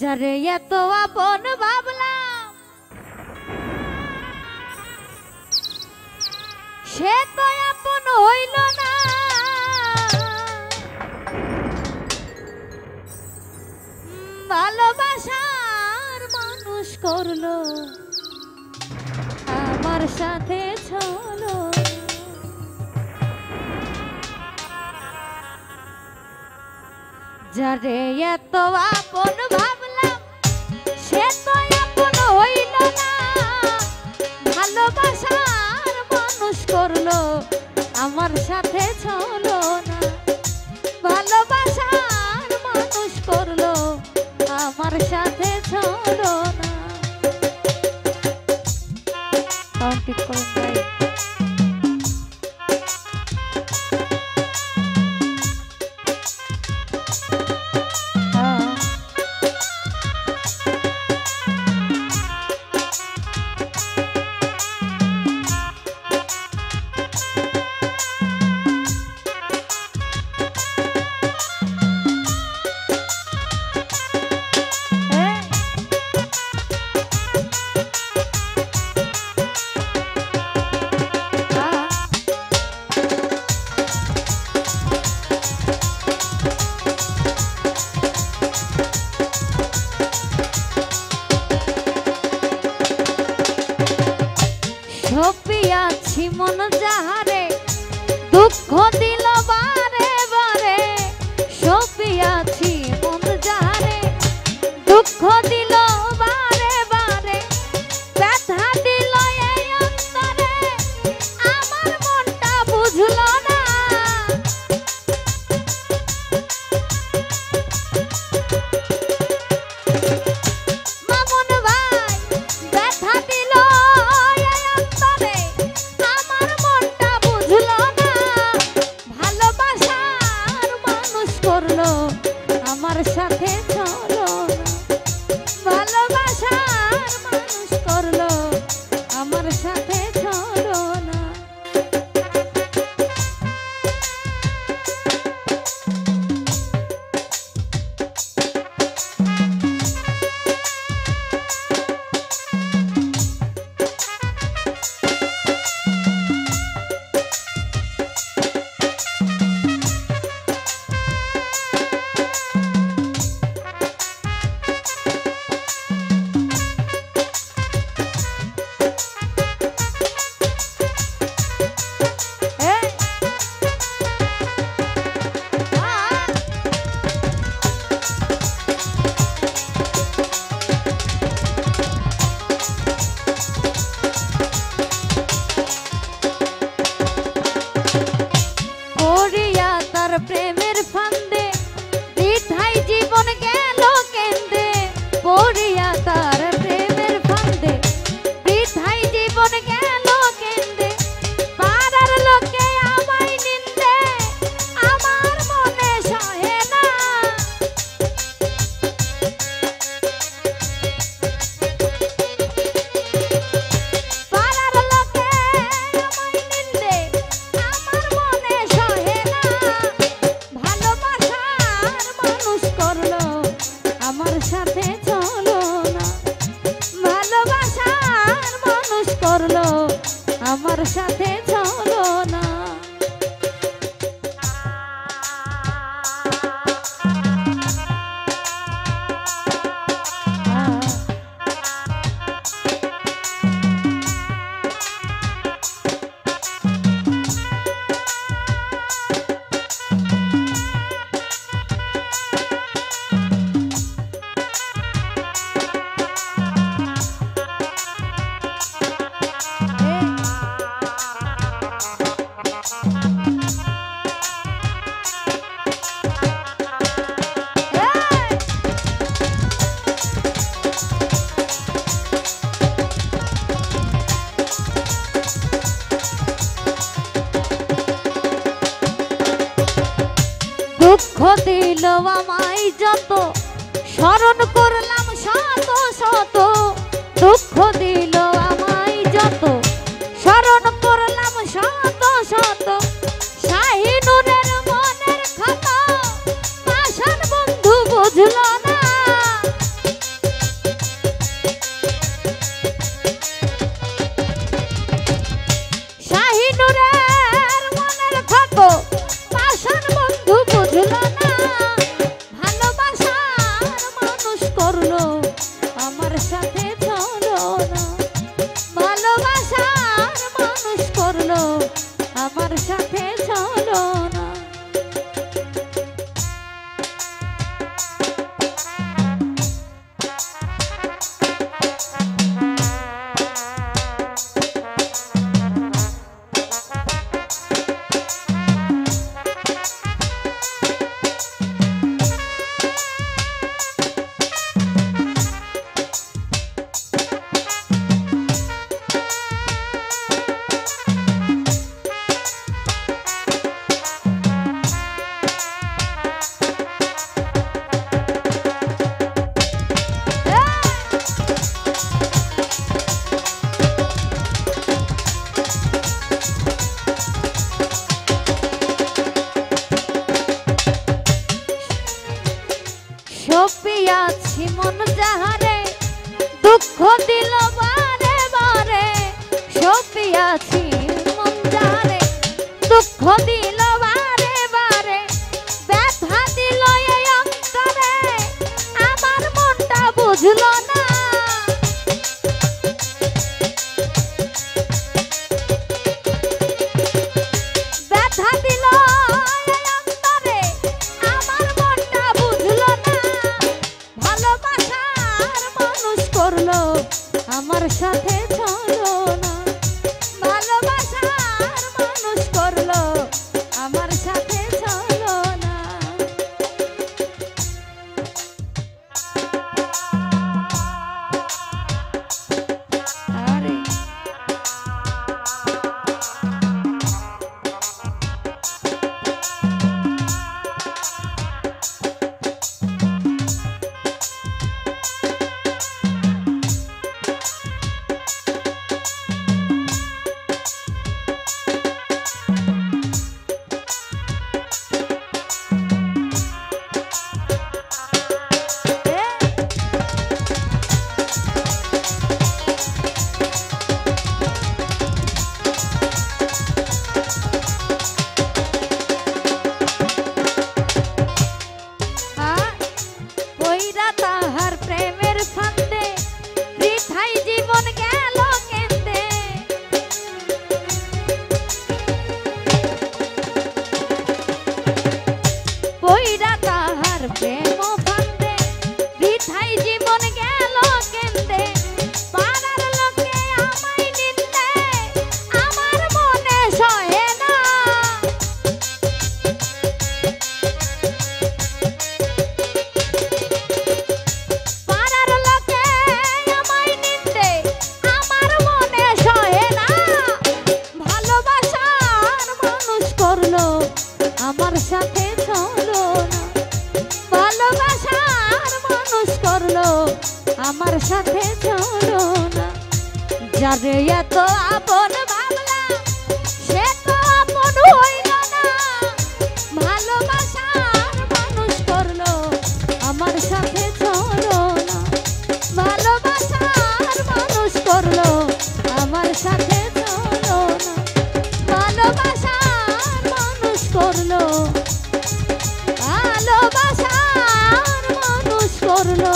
যারে এত আপন ভাবলাম সে তো আপন হইল না। ভালোবাসার মানুষ করলো আমার সাথে চলো। যারে এত আপন ভাবলাম সে তো আপন হইল না। ভালোবাসার মানুষ করলো আমার সাথে চলো না। ভালোবাসার মানুষ করলো আমার সাথে চলো না। ঠিক করুন ভাই। ছপিয়াছি মন যাহারে দুঃখ দিল বারে বারে। ছপিয়াছি মন যাহারে দুঃখ দিল বারে বারে। ব্যথা দিল এই অন্তরে আমার মনটা বুঝল না। মামুন ভাই ব্যথা দিল আমার সাথে চলো না। ভালোবাসার মানুষ করলো আমার সাথে চলো না। প্রেমের ফান্দে দ্বিধায় জীবন গেল কেন্দ্রে। পড়িয়া তার প্রেমের ফান্দে দ্বিধায় জীবন গেল কেন্দ্রে। পাড়ার লোকে আমায় নিন্দে আমার মনে সহে না। পাড়ার লোকে আমায় নিন্দে আমার মনে সহে না। আমার সাথে চলো না। ভালোবাসার মানুষ করলো আমার সাথে চলো না। দুঃখ দিল আমায় যত স্মরণ করলাম শত শত। দুঃখ দিল আমায় যত স্মরণ করলাম শত শত। শাহিনুরের মনের ক্ষত পাষাণ বন্ধু বুঝল না। সপিয়াছি মন যাহারে দুঃখ দিল বারে বারে সপিয়াছি মন যাহারে দুঃখ দিল বারে বারে ব্যথা দিল এই অন্তরে আমার মনটা বুঝলো না ব্যথা দিল এই অন্তরে আমার মনটা বুঝলো না ভালোবাসার মানুষ করলো আমার সাথে চলো না ভালোবাসার মানুষ করলো আমার সাথে চলো না আরে তাহার প্রেমের ফান্দে বৃথাই জীবন গেল কেন্দে পইরা তাহার প্রেম ফান্দে বৃথাই জীবন গেল কেন্দে পাড়ার লোকে আমায় নিন্দে আমার মনে সহে না আমার সাথে চলো না ভালোবাসার মানুষ করলো আমার সাথে চলো না যারে এত আপন ভাবলাম সে তো আপন হইল না ভালোবাসার মানুষ করলো আমার সাথে চলো না ভালোবাসার মানুষ করলো আমার সাথে চলো না ভালোবাসার মানুষ করলো ভালোবাসার মানুষ করলো